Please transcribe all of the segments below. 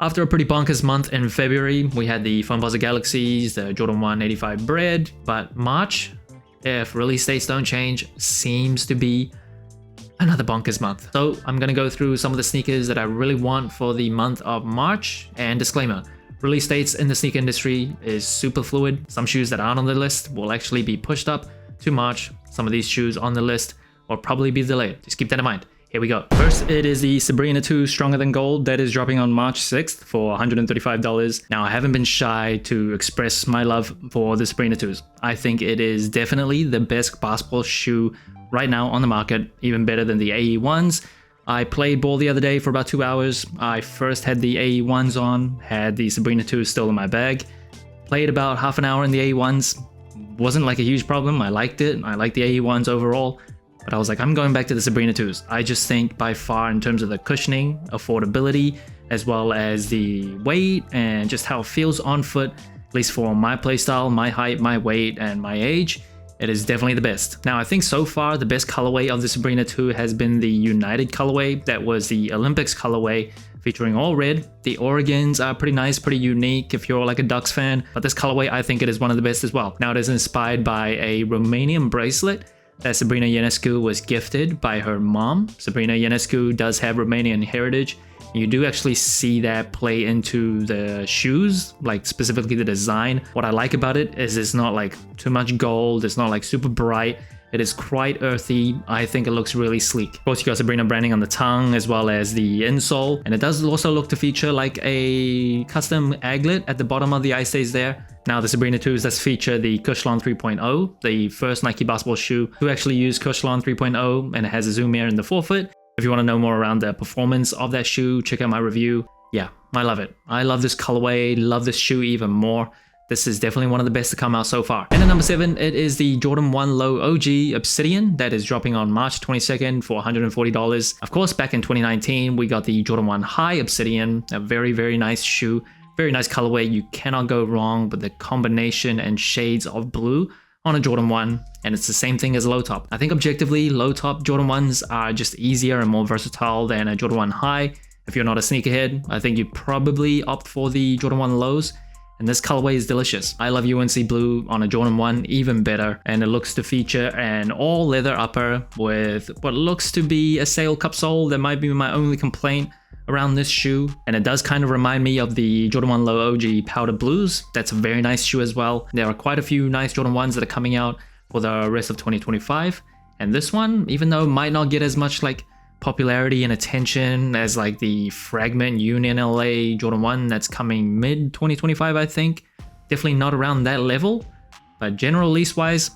After a pretty bonkers month in February, we had the Foamposite Galaxies, the Jordan 185 Bred, but March, if release dates don't change, seems to be another bonkers month. So I'm gonna go through some of the sneakers that I really want for the month of March, and disclaimer, release dates in the sneaker industry is super fluid. Some shoes that aren't on the list will actually be pushed up to March. Some of these shoes on the list will probably be delayed. Just keep that in mind. Here we go. First, it is the Sabrina 2 Stronger Than Gold that is dropping on March 6th for $135. Now, I haven't been shy to express my love for the Sabrina 2s. I think it is definitely the best basketball shoe right now on the market, even better than the AE1s. I played ball the other day for about 2 hours. I first had the AE1s on, had the Sabrina 2 still in my bag. Played about half an hour in the AE1s. Wasn't like a huge problem. I liked it. I liked the AE1s overall. But I was like, I'm going back to the Sabrina 2s. I just think by far in terms of the cushioning, affordability, as well as the weight and just how it feels on foot, at least for my playstyle, my height, my weight, and my age, it is definitely the best. Now, I think so far the best colorway of the Sabrina 2 has been the United colorway. That was the Olympics colorway featuring all red. The Oregons are pretty nice, pretty unique if you're like a Ducks fan. But this colorway, I think it is one of the best as well. Now, it is inspired by a Romanian bracelet that Sabrina Ionescu was gifted by her mom. Sabrina Ionescu does have Romanian heritage. You do actually see that play into the shoes, like specifically the design. What I like about it is it's not like too much gold, it's not like super bright. It is quite earthy. I think it looks really sleek. Of course, you got Sabrina branding on the tongue as well as the insole. And it does also look to feature like a custom aglet at the bottom of the eye stays there. Now, the Sabrina 2s does feature the Cushlon 3.0, the first Nike basketball shoe to actually use Cushlon 3.0, and it has a zoom air in the forefoot. If you want to know more around the performance of that shoe, check out my review. Yeah, I love it. I love this colorway, love this shoe even more. This is definitely one of the best to come out so far. And at number 7, it is the Jordan 1 Low OG Obsidian that is dropping on March 22nd for $140. Of course, back in 2019, we got the Jordan 1 High Obsidian, a very, very nice shoe. Very nice colorway. You cannot go wrong with the combination and shades of blue on a Jordan 1, and it's the same thing as low top. I think objectively, low top Jordan 1s are just easier and more versatile than a Jordan 1 High. If you're not a sneakerhead, I think you'd probably opt for the Jordan 1 Lows. And this colorway is delicious. I love UNC blue on a Jordan 1 even better, and it looks to feature an all leather upper with what looks to be a sail cup sole. That might be my only complaint around this shoe, and it does kind of remind me of the Jordan 1 Low OG Powder Blues. That's a very nice shoe as well. There are quite a few nice Jordan 1s that are coming out for the rest of 2025, and this one, even though it might not get as much like popularity and attention as like the Fragment Union LA Jordan 1 that's coming mid 2025, I think, definitely not around that level, but general release wise,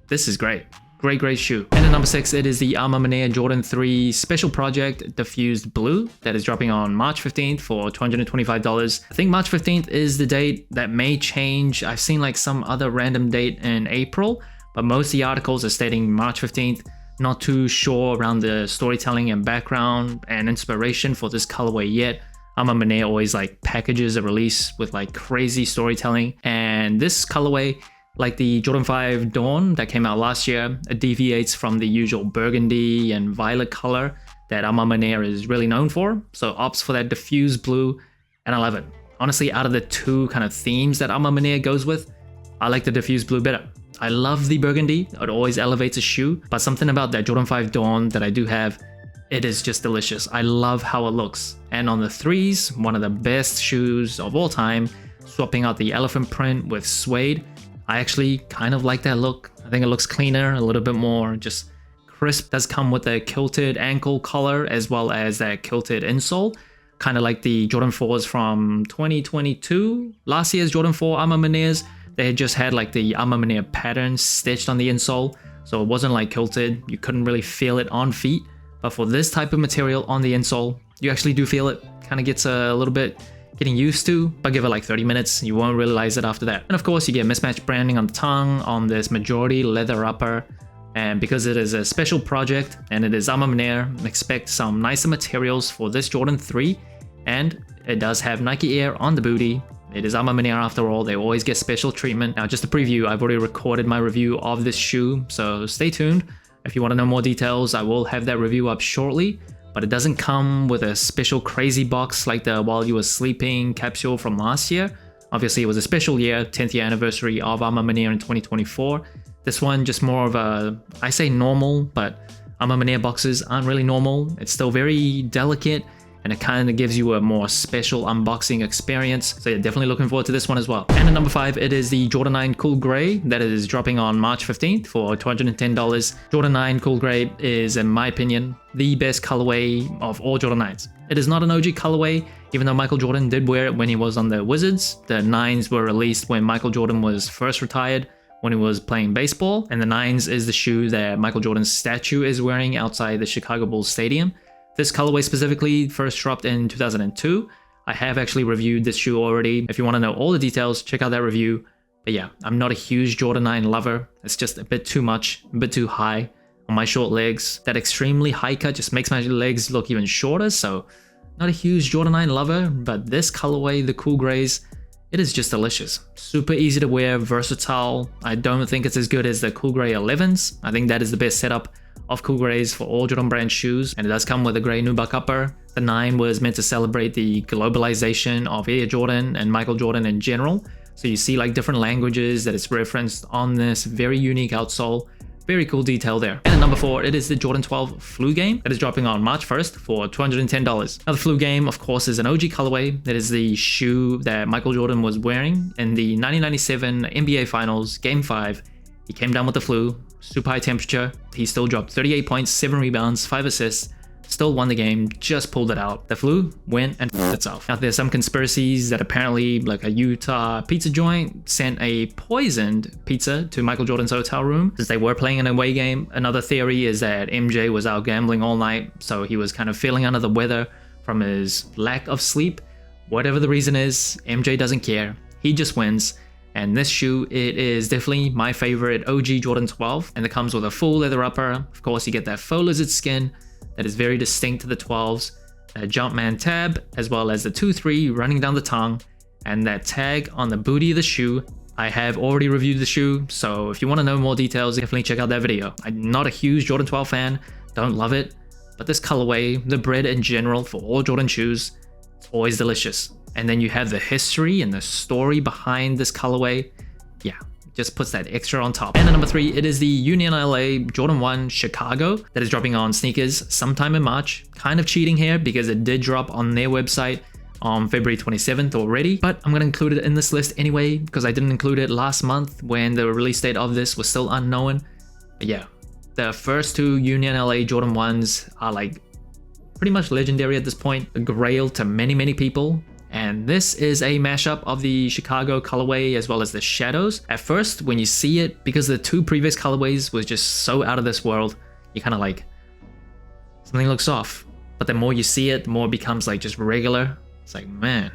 this is great. Great shoe. And at number 6, it is the A Ma Maniére Jordan 3 Special Project Diffused Blue that is dropping on March 15th for $225. I think March 15th is the date. That may change. I've seen like some other random date in April, but most of the articles are stating March 15th. Not too sure around the storytelling and background and inspiration for this colorway yet. A Ma Maniére always like packages a release with like crazy storytelling, and this colorway, like the Jordan 5 Dawn that came out last year, it deviates from the usual burgundy and violet color that A Ma Maniére is really known for, so opts for that diffused blue, and I love it. Honestly, out of the two kind of themes that A Ma Maniére goes with, I like the diffused blue better. I love the burgundy, it always elevates a shoe, but something about that Jordan 5 Dawn that I do have, it is just delicious. I love how it looks. And on the 3s, one of the best shoes of all time, swapping out the elephant print with suede, I actually kind of like that look. I think it looks cleaner, a little bit more just crisp. Does come with a kilted ankle collar as well as that kilted insole, kind of like the Jordan 4s from 2022. Last year's Jordan 4 A Ma Maniéres, they had just had like the A Ma Maniére pattern stitched on the insole, so it wasn't like kilted. You couldn't really feel it on feet, but for this type of material on the insole, you actually do feel it. Kind of gets a little bit getting used to, but give it like 30 minutes, you won't realize it after that. And of course, you get mismatched branding on the tongue on this majority leather upper, and because it is a special project and it is A Ma Maniére, expect some nicer materials for this Jordan 3, and it does have Nike Air on the booty. It is A Ma Maniére after all, they always get special treatment. Now, just a preview, I've already recorded my review of this shoe, so stay tuned. If you want to know more details, I will have that review up shortly. but it doesn't come with a special crazy box like the While You Were Sleeping capsule from last year. Obviously, it was a special year, 10th year anniversary of Arma Manir in 2024. This one just more of a, I say normal, but Arma Manir boxes aren't really normal. It's still very delicate, and it kind of gives you a more special unboxing experience. So yeah, definitely looking forward to this one as well. And at number 5, it is the Jordan 9 Cool Grey that is dropping on March 15th for $210. Jordan 9 Cool Grey is, in my opinion, the best colorway of all Jordan 9s. It is not an OG colorway, even though Michael Jordan did wear it when he was on the Wizards. The 9s were released when Michael Jordan was first retired, when he was playing baseball, and the 9s is the shoe that Michael Jordan's statue is wearing outside the Chicago Bulls Stadium. This colorway specifically first dropped in 2002. I have actually reviewed this shoe already. If you want to know all the details, check out that review. But yeah, I'm not a huge Jordan 9 lover. It's just a bit too much, a bit too high on my short legs. That extremely high cut just makes my legs look even shorter, so not a huge Jordan 9 lover, but this colorway, the Cool Greys, it is just delicious. Super easy to wear, versatile. I don't think it's as good as the Cool Grey 11s. I think that is the best setup of Cool Greys for all Jordan brand shoes, and it does come with a grey nubuck upper. The 9 was meant to celebrate the globalization of Air Jordan and Michael Jordan in general. So you see like different languages that it's referenced on this very unique outsole. Very cool detail there. And at number 4, it is the Jordan 12 Flu Game that is dropping on March 1st for $210. Now the Flu Game, of course, is an OG colorway. That is the shoe that Michael Jordan was wearing in the 1997 NBA Finals Game 5. He came down with the flu, super high temperature. He still dropped 38 points, 7 rebounds, 5 assists. Still won the game, just pulled it out. The flu went and f***ed itself. Now there's some conspiracies that apparently like a Utah pizza joint sent a poisoned pizza to Michael Jordan's hotel room since they were playing an away game. Another theory is that MJ was out gambling all night, so he was kind of feeling under the weather from his lack of sleep. Whatever the reason is, MJ doesn't care. He just wins. And this shoe, it is definitely my favorite OG Jordan 12, and it comes with a full leather upper. Of course, you get that faux lizard skin that is very distinct to the 12s, a Jumpman tab, as well as the 2-3 running down the tongue, and that tag on the booty of the shoe. I have already reviewed the shoe, so if you want to know more details, definitely check out that video. I'm not a huge Jordan 12 fan, don't love it, but this colorway, the Bred in general for all Jordan shoes, it's always delicious. And then you have the history and the story behind this colorway. Yeah, just puts that extra on top. And at number 3, it is the Union LA Jordan 1 Chicago that is dropping on sneakers sometime in March. Kind of cheating here because it did drop on their website on February 27th already, but I'm going to include it in this list anyway because I didn't include it last month when the release date of this was still unknown. But yeah, the first 2 Union LA Jordan 1s are like pretty much legendary at this point, a grail to many people. And this is a mashup of the Chicago colorway as well as the shadows. At first, when you see it, because the 2 previous colorways was just so out of this world, you kind of like, something looks off. But the more you see it, the more it becomes like just regular. It's like, man,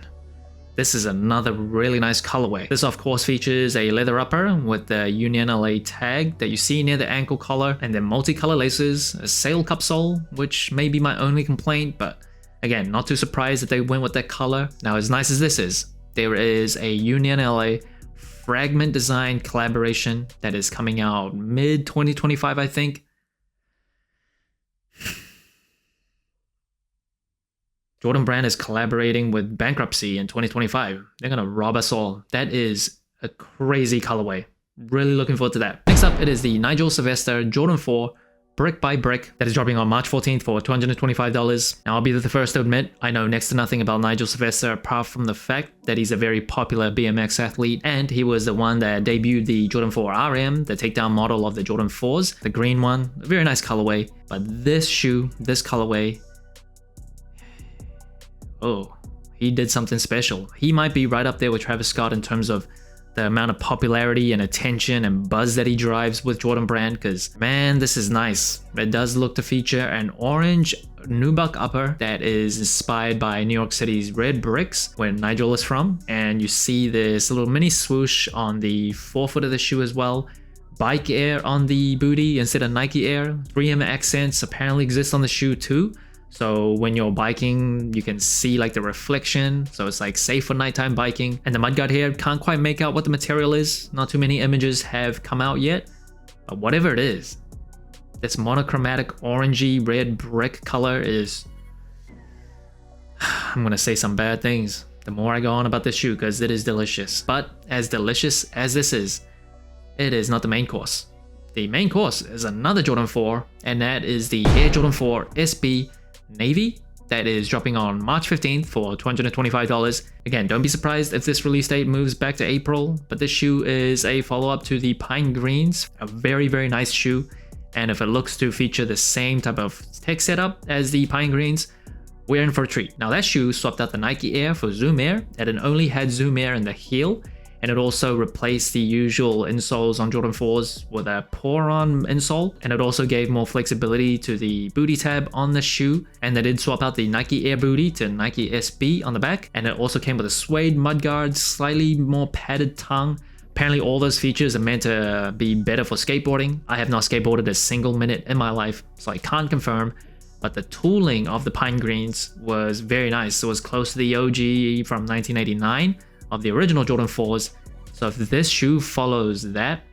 this is another really nice colorway. This of course features a leather upper with the Union LA tag that you see near the ankle collar, and then multicolor laces, a sail cup sole, which may be my only complaint, but again, not too surprised that they went with that color. Now, as nice as this is, there is a Union LA fragment design collaboration that is coming out mid-2025, I think. Jordan Brand is collaborating with Bankruptcy in 2025. They're gonna rob us all. That is a crazy colorway. Really looking forward to that. Next up, it is the Nigel Sylvester Jordan 4 Brick by Brick that is dropping on March 14th for $225. Now, I'll be the first to admit, I know next to nothing about Nigel Sylvester apart from the fact that he's a very popular BMX athlete, and he was the one that debuted the Jordan 4 RM, the takedown model of the Jordan 4s, the green one, a very nice colorway. But this shoe, this colorway, oh, he did something special. He might be right up there with Travis Scott in terms of the amount of popularity and attention and buzz that he drives with Jordan Brand, because man, this is nice. It does look to feature an orange nubuck upper that is inspired by New York City's red bricks where Nigel is from, and you see this little mini swoosh on the forefoot of the shoe as well. Bike Air on the booty instead of Nike Air. 3M accents apparently exist on the shoe too. So when you're biking, you can see like the reflection. So it's like safe for nighttime biking. And the mudguard here, can't quite make out what the material is. Not too many images have come out yet. But whatever it is, This monochromatic orangey red brick color is... I'm gonna say some bad things the more I go on about this shoe because it is delicious. But as delicious as this is, it is not the main course. The main course is another Jordan 4, and that is the Air Jordan 4 SB Navy that is dropping on March 15th for $225. Again, don't be surprised if this release date moves back to April, but this shoe is a follow-up to the Pine Greens, a very, very nice shoe. And if it looks to feature the same type of tech setup as the Pine Greens, we're in for a treat. Now that shoe swapped out the Nike Air for Zoom Air, and it only had Zoom Air in the heel, and it also replaced the usual insoles on Jordan 4s with a pour-on insole, and it also gave more flexibility to the booty tab on the shoe, and they did swap out the Nike Air booty to Nike SB on the back, and it also came with a suede mudguard, slightly more padded tongue. Apparently all those features are meant to be better for skateboarding. I have not skateboarded a single minute in my life, so I can't confirm, but the tooling of the Pine Greens was very nice. It was close to the OG from 1989 of the original Jordan 4s. So if this shoe follows that,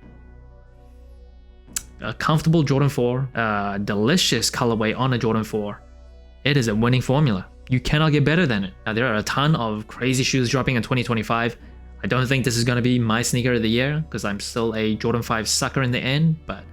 a comfortable Jordan 4, delicious colorway on a Jordan 4, it is a winning formula. You cannot get better than it. Now there are a ton of crazy shoes dropping in 2025. I don't think this is going to be my sneaker of the year because I'm still a Jordan 5 sucker in the end, but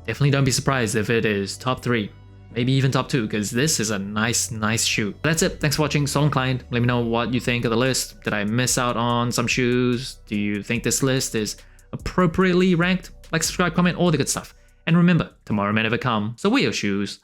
definitely don't be surprised if it is top 3. Maybe even top 2, because this is a nice shoe. That's it. Thanks for watching. So inclined. Let me know what you think of the list. Did I miss out on some shoes? Do you think this list is appropriately ranked? Like, subscribe, comment, all the good stuff. And remember, tomorrow may never come, so wear your shoes.